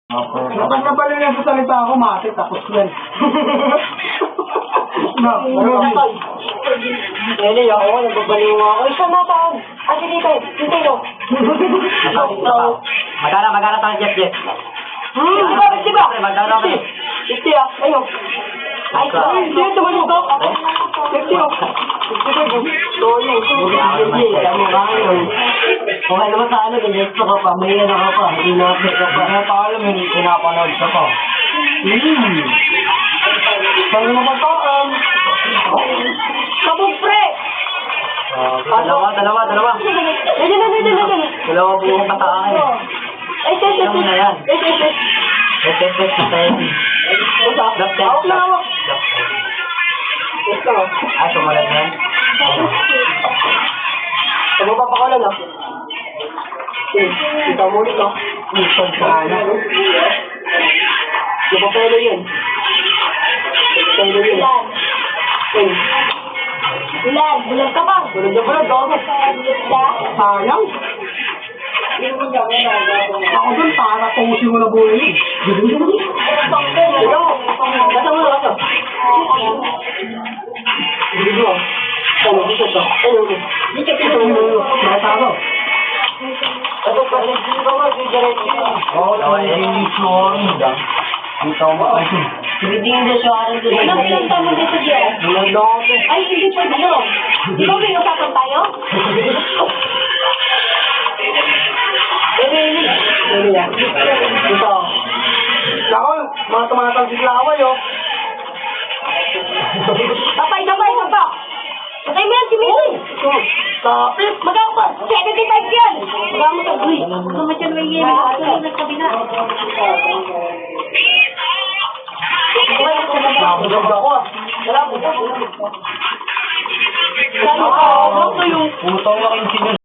Kapag na pala yung salita ako, mati, tapos yan. Eli, ako, nagbabaliw nga ako. Isa na taon. Ate dito, dito. Magkano tayo, Jeff? Diba? Magkano tayo? Iti ah, ayun. Ay, dito ba ito? Ito. Okay naman sa ano, ganyan ka pa, may ano ka pa, hinapit ka pa. Kaya pa alam, hindi pinapanood ka pa. Saan mo ba ito? Kabog pre! Dalawa. Dalawa buong patake. Ay, Ano na yan? Test tayo. Hawak na hawak. Ito. Ay, sumulat na yan. Ano ba pa lang ah? Kita mo ulit ah. Napapelo yun. Napapelo yun. Ilan? Bulag ka ba? Bulag na bulag ako. Sayang. Ako dun, para pusin mo na buhay. Ikaw, kasa mo na kasa. Hindi mo. Ano, dito siya. Ano, dito. Nakita ko. Ano pa rin dito ba? Oo, dito mo kasi. Hindi siya aral dito. Nakilanta mo dito siya. Ay, hindi pa dito. Di ba may usapan tayo? Hindi yan. Ito. Ako, mga tumatang siklaway, oh. Kapay. Patay mo yan si Mili. Kapit. Magawa pa. 75 yan. Magawa mo sa buwi. Kung matyan may yelo. Ito na sabi na. Nabudog ako, ah. Saan mo ka? Ano to yung... Putong na kayo sinun.